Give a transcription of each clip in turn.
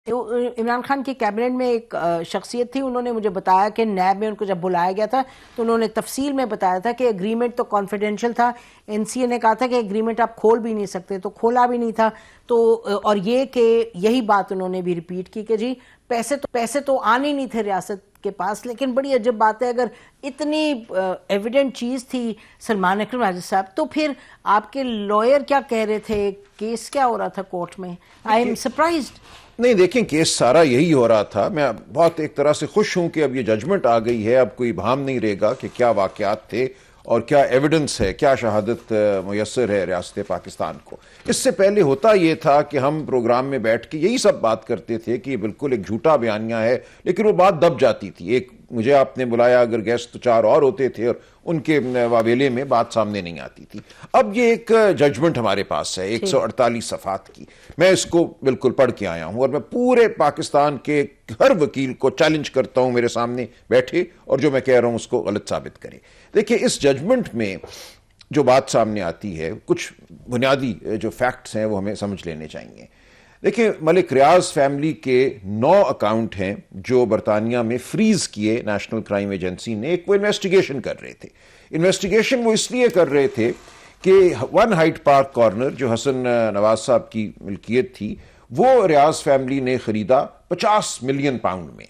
عمران خان کی کیبنٹ میں ایک شخصیت تھی، انہوں نے مجھے بتایا کہ نیب میں ان کو جب بلایا گیا تھا تو انہوں نے تفصیل میں بتایا تھا کہ اگریمنٹ تو کانفیڈینشیل تھا، این سی اے نے کہا تھا کہ اگریمنٹ آپ کھول بھی نہیں سکتے، تو کھولا بھی نہیں تھا، تو اور یہ کہ یہی بات انہوں نے بھی ریپیٹ کی کہ جی پیسے تو آنے نہیں تھے ریاست کے پاس. لیکن بڑی عجب بات ہے، اگر اتنی ایویڈنٹ چیز تھی سلمان اکرم واجد صاحب، تو پھر آپ کے لائر کیا کہہ رہے تھے، کیس کیا ہو رہا تھا کورٹ میں؟ I am surprised. نہیں دیکھیں، کیس سارا یہی ہو رہا تھا. میں بہت ایک طرح سے خوش ہوں کہ اب یہ ججمنٹ آ گئی ہے، اب کوئی ابہام نہیں رہے گا کہ کیا واقعات تھے اور کیا ایویڈنس ہے، کیا شہادت میسر ہے ریاست پاکستان کو. اس سے پہلے ہوتا یہ تھا کہ ہم پروگرام میں بیٹھ کے یہی سب بات کرتے تھے کہ یہ بالکل ایک جھوٹا بیانیہ ہے، لیکن وہ بات دب جاتی تھی. ایک مجھے آپ نے بلایا، اگر گیسٹ تو 4 اور ہوتے تھے اور ان کے واویلے میں بات سامنے نہیں آتی تھی. اب یہ ایک ججمنٹ ہمارے پاس ہے 148 صفحات کی. میں اس کو بالکل پڑھ کے آیا ہوں اور میں پورے پاکستان کے ہر وکیل کو چیلنج کرتا ہوں میرے سامنے بیٹھے اور جو میں کہہ رہا ہوں اس کو غلط ثابت کرے. دیکھیں، اس ججمنٹ میں جو بات سامنے آتی ہے، کچھ بنیادی جو فیکٹس ہیں وہ ہمیں سمجھ لینے چاہیے. دیکھیں، ملک ریاض فیملی کے 9 اکاؤنٹ ہیں جو برطانیہ میں فریز کیے نیشنل کرائم ایجنسی نے. ایک وہ انویسٹیگیشن کر رہے تھے. انویسٹیگیشن وہ اس لیے کر رہے تھے کہ 1 ہائیڈ پارک کارنر جو حسن نواز صاحب کی ملکیت تھی، وہ ریاض فیملی نے خریدا 50 ملین پاؤنڈ میں،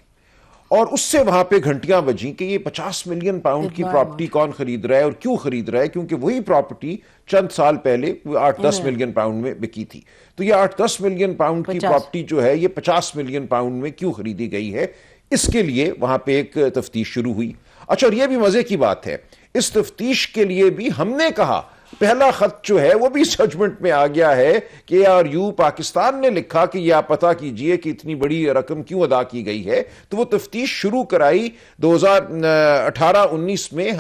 اور اس سے وہاں پہ گھنٹیاں بجیں کہ یہ 50 ملین پاؤنڈ کی پراپرٹی کون خرید رہا ہے اور کیوں خرید رہا ہے، کیونکہ وہی پراپرٹی چند سال پہلے 8-10 ملین پاؤنڈ میں بکی تھی. تو یہ 8-10 ملین پاؤنڈ کی پراپرٹی جو ہے یہ 50 ملین پاؤنڈ میں کیوں خریدی گئی ہے، اس کے لیے وہاں پہ ایک تفتیش شروع ہوئی. اچھا، اور یہ بھی مزے کی بات ہے، اس تفتیش کے لیے بھی ہم نے کہا، پہلا خط جو ہے وہ بھی ججمنٹ میں آ گیا ہے کہ ARU پاکستان نے لکھا کہ یہ آپ پتہ کیجئے کہ اتنی بڑی رقم کیوں ادا کی گئی ہے. تو وہ تفتیش شروع کرائی 2018-19 میں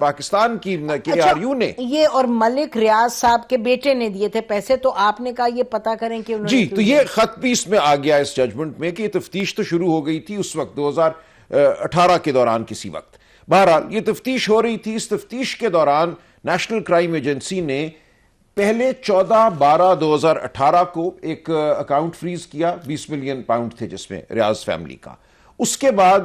پاکستان کی ARU نے. یہ اور ملک ریاض صاحب کے بیٹے نے دیے تھے پیسے، تو آپ نے کہا یہ پتہ کریں کہ انہوں نے. جی، تو یہ خط بھی اس میں آ گیا اس ججمنٹ میں کہ یہ تفتیش تو شروع ہو گئی تھی اس وقت 2018 کے دوران کسی وقت. بہرحال یہ تفتیش ہو رہی تھی. اس تفتیش کے دوران نیشنل کرائم ایجنسی نے پہلے 14/12/2018 کو ایک اکاؤنٹ فریز کیا، 20 ملین پاؤنڈ تھے جس میں ریاض فیملی کا. اس کے بعد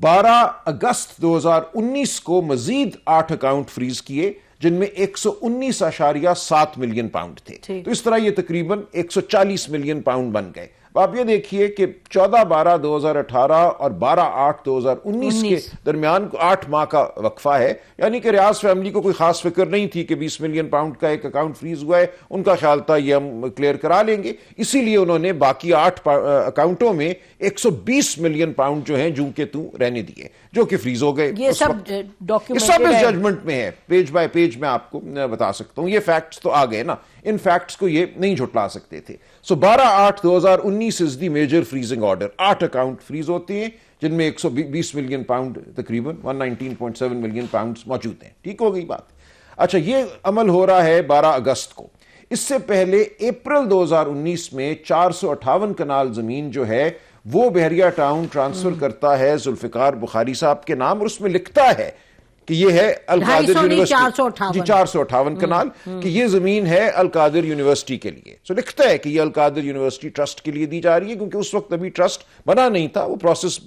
12 اگست 2019 کو مزید 8 اکاؤنٹ فریز کیے جن میں 119.7 ملین پاؤنڈ تھے. تو اس طرح یہ تقریباً 140 ملین پاؤنڈ بن گئے. آپ یہ دیکھیے کہ 14/12/2018 اور 12/8/2019 کے درمیان 8 ماہ کا وقفہ ہے. یعنی کہ ریاض فیملی کو کوئی خاص فکر نہیں تھی کہ 20 ملین پاؤنڈ کا ایک اکاؤنٹ فریز ہوا ہے. ان کا خیال تھا یہ ہم کلیئر کرا لیں گے، اسی لیے انہوں نے باقی 8 اکاؤنٹوں میں 120 ملین پاؤنڈ جو ہیں جوں کے توں رہنے دیے، جو کہ فریز ہو گئے. یہ سب اس ججمنٹ میں ہے، پیج بائی پیج میں آپ کو بتا سکتا ہوں. یہ فیکٹس تو آ گئے نا، ان فیکٹس کو یہ نہیں جھٹلا سکتے تھے. 12/8/2019 is the major freezing order. 8 account freeze ہوتے ہیں جن میں 120 ملین پاؤنڈ تقریباً 119.7 ملین پاؤنڈ موجود ہیں. ٹھیک ہو گئی بات. اچھا، یہ عمل ہو رہا ہے 12 اگست کو. اس سے پہلے اپریل 2019 میں 458 کنال زمین جو ہے وہ بحریہ ٹاؤن ٹرانسفر کرتا ہے ذوالفقار بخاری صاحب کے نام، اور اس میں لکھتا ہے کہ یہ ہے القادر یونیورسٹی. 458 کنال کہ یہ زمین ہے القادر یونیورسٹی کے لیے. سو لکھتا ہے کہ یہ القادر یونیورسٹی ٹرسٹ کے لیے دی جا رہی ہے، کیونکہ اس وقت ابھی ٹرسٹ بنا نہیں تھا. وہ پروسیس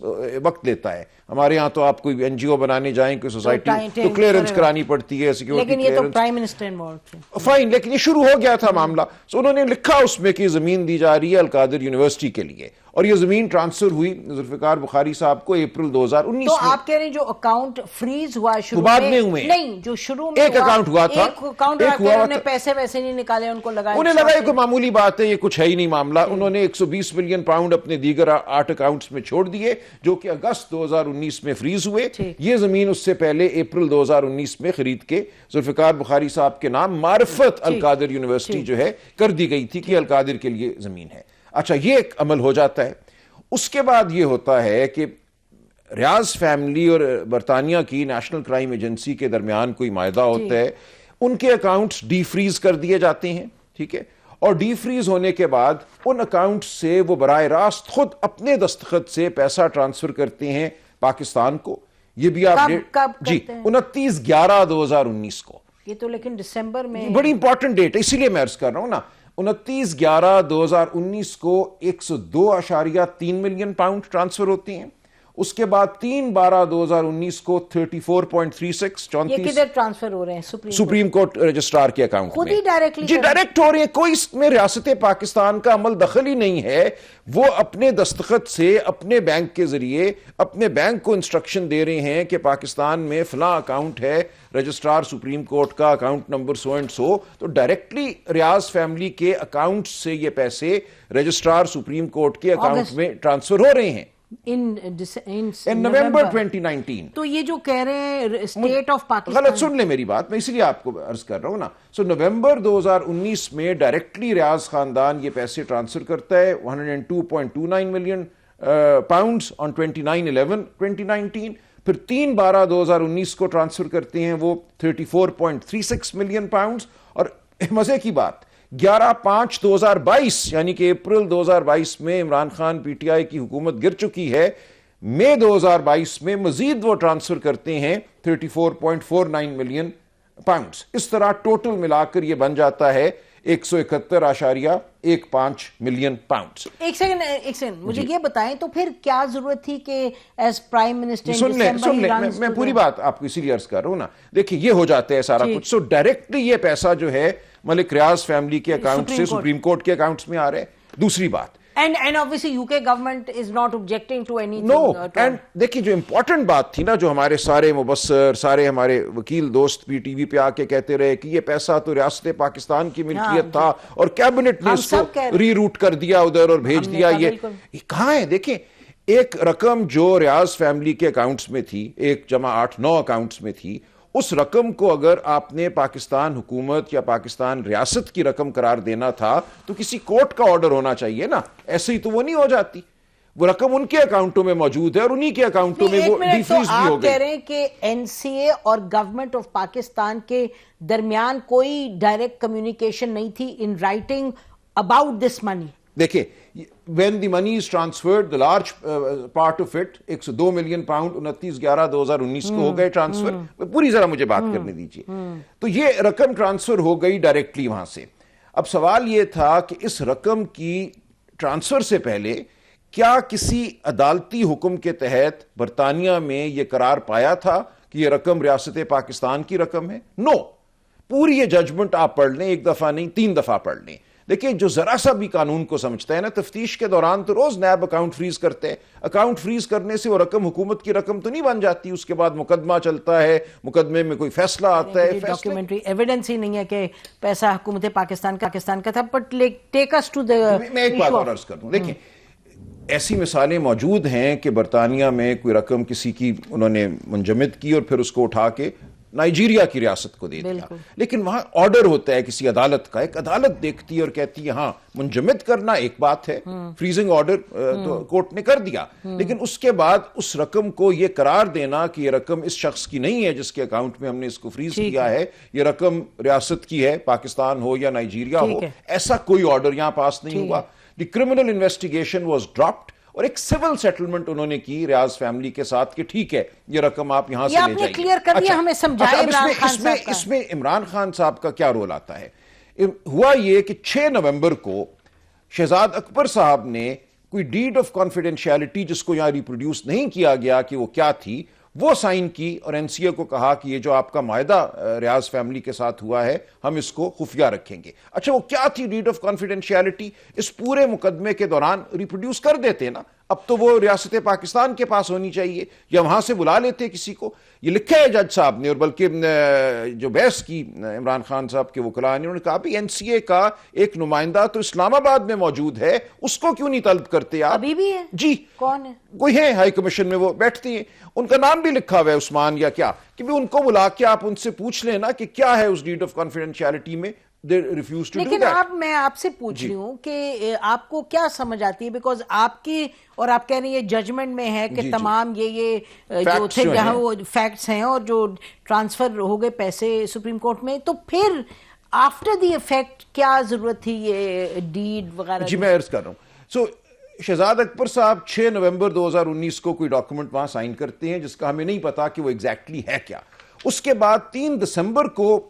وقت لیتا ہے. ہمارے ہاں تو آپ کوئی NGO بنانے جائیں، کوئی سوسائٹی تو کلیئرنس کرانی پڑتی ہے، سیکیورٹی لیکن یہ تو پرائم منسٹر انوالوڈ تھے. فائن، لیکن یہ شروع ہو گیا تھا معاملہ. سو انہوں نے لکھا اس میں کہ زمین دی جا رہی ہے القادر یونیورسٹی کے لیے، اور یہ زمین ٹرانسفر ہوئی ذوالفقار بخاری صاحب کو اپریل 2019 تو آپ کہہ رہے ہیں جو اکاؤنٹ فریز ہوا شروع بعد میں ہوئے نہیں، جو شروع میں ایک اکاؤنٹ ہوا تھا، ایک اکاؤنٹ انہوں نے پیسے ویسے نہیں نکالے، ان کو لگائے، انہیں لگا یہ کوئی معمولی بات ہے، یہ کچھ ہے ہی نہیں معاملہ. انہوں نے 120 ملین پاؤنڈ اپنے دیگر 8 اکاؤنٹس میں چھوڑ دیے جو کہ اگست 2019 میں فریز ہوئے. یہ زمین اس سے پہلے اپریل 2019 میں خرید کے ذوالفقار بخاری صاحب کے نام معرفت القادر یونیورسٹی جو ہے کر دی گئی تھی کہ القادر کے لیے زمین ہے. اچھا، یہ ایک عمل ہو جاتا ہے. اس کے بعد یہ ہوتا ہے کہ ریاض فیملی اور برطانیہ کی نیشنل کرائم ایجنسی کے درمیان کوئی معاہدہ ہوتا ہے. ان کے اکاؤنٹس ڈی فریز کر دیے جاتے ہیں. ٹھیک ہے، اور ڈی فریز ہونے کے بعد ان اکاؤنٹ سے وہ براہ راست خود اپنے دستخط سے پیسہ ٹرانسفر کرتے ہیں پاکستان کو. یہ بھی آپ جی 29/11/2019 کو. یہ تو لیکن دسمبر میں بڑی امپورٹنٹ ڈیٹ ہے، اسی لیے میں عرض کر رہا ہوں نا. 29/11/2019 کو 102.3 ملین پاؤنڈ ٹرانسفر ہوتی ہیں. اس کے بعد 3/12/2019 کو 34.36 یہ کدھر ٹرانسفر ہو رہے ہیں؟ سپریم کورٹ رجسٹرار کے اکاؤنٹ خود میں ہی ڈائریکٹلی جی ڈائریکٹ ہو رہے ہیں. کوئی اس میں ریاست پاکستان کا عمل دخل ہی نہیں ہے. وہ اپنے دستخط سے اپنے بینک کے ذریعے اپنے بینک کو انسٹرکشن دے رہے ہیں کہ پاکستان میں فلاں اکاؤنٹ ہے, رجسٹرار سپریم کورٹ کا account number so and so, تو ڈائریکٹلی ریاض فیملی کے اکاؤنٹ سے یہ پیسے رجسٹرار سپریم کورٹ کے اکاؤنٹ میں ٹرانسفر ہو رہے ہیں ان نومبر 2019. تو یہ جو کہہ رہے ہیں اسٹیٹ آف پاکستان, غلط سن لیں میری بات, میں اسی لیے آپ کو عرض کر رہا ہوں نا. سو نومبر 2019 میں ڈائریکٹلی ریاض خاندان یہ پیسے ٹرانسفر کرتا ہے 102.29 ملین پاؤنڈز آن 29/11/2019. پھر 3/12/2019 کو ٹرانسفر کرتے ہیں وہ 34.36 ملین پاؤنڈز. اور مزے کی بات 11/5/2022 یعنی کہ اپریل 2022 میں Imran Khan P T I کی حکومت گر چکی ہے, مئی 2022 میں مزید وہ ٹرانسفر کرتے ہیں 34.49 ملین پاؤنڈز. اس طرح ٹوٹل ملا کر یہ بن جاتا ہے 171.15 ملین پاؤنڈز. ایک سیکنڈ مجھے یہ بتائیں تو پھر کیا ضرورت تھی کہ ایز پرائم منسٹر سن لیں میں پوری بات آپ کو اسی لیے عرض کر رہا ہوں نا. دیکھیں یہ ہو جاتا ہے سارا کچھ. سو ڈائریکٹلی یہ پیسہ جو ہے ملک ریاض فیملی کے اکاؤنٹ سے سپریم کورٹ کے اکاؤنٹس میں آ رہے ہیں. دوسری بات And obviously UK government is not objecting to anything. No, and دیکھیں جو امپورٹنٹ بات تھی نا, جو ہمارے سارے مبصر, سارے ہمارے وکیل دوست بھی ٹی وی پہ آ کے کہتے رہے کہ یہ پیسہ تو ریاست پاکستان کی ملکیت تھا اور کیبنٹ نے اس کو ری روٹ کر دیا ادھر اور بھیج دیا. یہ کہاں ہے؟ دیکھیں ایک رقم جو ریاض فیملی کے اکاؤنٹس میں تھی, 1+8=9 اکاؤنٹس میں تھی, اس رقم کو اگر آپ نے پاکستان حکومت یا پاکستان ریاست کی رقم قرار دینا تھا تو کسی کورٹ کا آرڈر ہونا چاہیے نا. ایسے ہی تو وہ نہیں ہو جاتی. وہ رقم ان کے اکاؤنٹوں میں موجود ہے اور انہی کے اکاؤنٹوں میں وہ ڈی فریز بھی ہو گئی. آپ کہہ رہے ہیں کہ این سی اے اور گورنمنٹ آف پاکستان کے درمیان کوئی ڈائریکٹ کمیونیکیشن نہیں تھی ان رائٹنگ اباؤٹ دس منی. دیکھیں when the money is transferred, the large part of it 102 million pound 29/11/2019 کو ہو گئے ٹرانسفر. پوری ذرا مجھے بات کرنے دیجیے. تو یہ رقم ٹرانسفر ہو گئی ڈائریکٹلی وہاں سے. اب سوال یہ تھا کہ اس رقم کی ٹرانسفر سے پہلے کیا کسی عدالتی حکم کے تحت برطانیہ میں یہ قرار پایا تھا کہ یہ رقم ریاست پاکستان کی رقم ہے؟ نو. پوری یہ ججمنٹ آپ پڑھ لیں, ایک دفعہ نہیں 3 دفعہ پڑھ لیں. دیکھیں جو ذرا سا بھی قانون کو سمجھتا ہے نا, تفتیش کے دوران تو روز نیب اکاؤنٹ فریز کرتے ہیں. اکاؤنٹ فریز کرنے سے وہ رقم حکومت کی رقم تو نہیں بن جاتی. اس کے بعد مقدمہ چلتا ہے, مقدمے میں کوئی فیصلہ آتا ہے. ڈاکیومنٹری ایویڈنس ہی نہیں ہے کہ پیسہ حکومت پاکستان کا تھا. But take us to the. میں ایک بات اور عرض کر دوں. دیکھیں ایسی مثالیں موجود ہیں کہ برطانیہ میں کوئی رقم کسی کی انہوں نے منجمد کی اور پھر اس کو اٹھا کے نائجیریا کی ریاست کو دے دیا. لیکن وہاں آرڈر ہوتا ہے کسی عدالت کا, ایک عدالت دیکھتی ہے اور کہتی ہے ہاں منجمد کرنا ایک بات ہے, فریزنگ آرڈر تو کورٹ نے کر دیا, لیکن اس کے بعد اس رقم کو یہ قرار دینا کہ یہ رقم اس شخص کی نہیں ہے جس کے اکاؤنٹ میں ہم نے اس کو فریز کیا ہے, یہ رقم ریاست کی ہے, پاکستان ہو یا نائجیریا ہو, ایسا کوئی آرڈر یہاں پاس نہیں ہوا. The criminal investigation was dropped اور ایک سول سیٹلمنٹ انہوں نے کی ریاض فیملی کے ساتھ کہ ٹھیک ہے یہ رقم آپ یہاں سے لے جائیے. کلیئر کر دیا, ہمیں سمجھائے عمران خان صاحب کا. اس میں عمران خان صاحب کا کیا رول آتا ہے؟ ہوا یہ کہ 6 نومبر کو شہزاد اکبر صاحب نے کوئی ڈیڈ آف کانفیڈینشیلٹی, جس کو یہاں ریپروڈیوس نہیں کیا گیا کہ وہ کیا تھی, وہ سائن کی اور این سی اے کو کہا کہ یہ جو آپ کا معاہدہ ریاض فیملی کے ساتھ ہوا ہے ہم اس کو خفیہ رکھیں گے. اچھا وہ کیا تھی ڈیڈ آف کانفیڈینشیلٹی؟ اس پورے مقدمے کے دوران ریپروڈیوس کر دیتے نا. اب تو وہ ریاست پاکستان کے پاس ہونی چاہیے یا وہاں سے بلا لیتے کسی کو. یہ لکھا ہے جج صاحب نے, اور بلکہ جو بحث کی عمران خان صاحب کے وکلاء نے, انہوں نے کہا بھی این سی اے کا ایک نمائندہ تو اسلام آباد میں موجود ہے, اس کو کیوں نہیں طلب کرتے آپ؟ ابھی بھی ہے؟ جی. کون ہے؟ کوئی ہے ہائی کمیشن میں, وہ بیٹھتی ہیں, ان کا نام بھی لکھا ہوا ہے عثمان یا کیا, کہ بھی ان کو بلا کے آپ ان سے پوچھ لینا کہ کیا ہے اس ڈیڈ آف کانفیڈینشیلٹی میں. لیکن میں آپ سے پوچھ رہی ہوں کہ آپ کو کیا سمجھ آتی ہے, بیکاز آپ کی اور آپ کہہ رہے ہیں یہ ججمنٹ میں ہے کہ تمام یہ جو تھے جہاں وہ فیکٹس ہیں اور جو ٹرانسفر ہو گئے پیسے سپریم کورٹ میں, تو پھر آفٹر دی ایفیکٹ کیا ضرورت تھی یہ ڈیڈ وغیرہ؟ جی میں عرض کر رہا ہوں. شہزاد اکبر صاحب 6 نومبر 2019 کو کوئی ڈاکومنٹ وہاں سائن کرتے ہیں جس کا ہمیں نہیں پتا کہ وہ ایگزیکٹلی ہے کیا. اس کے بعد 3 دسمبر کو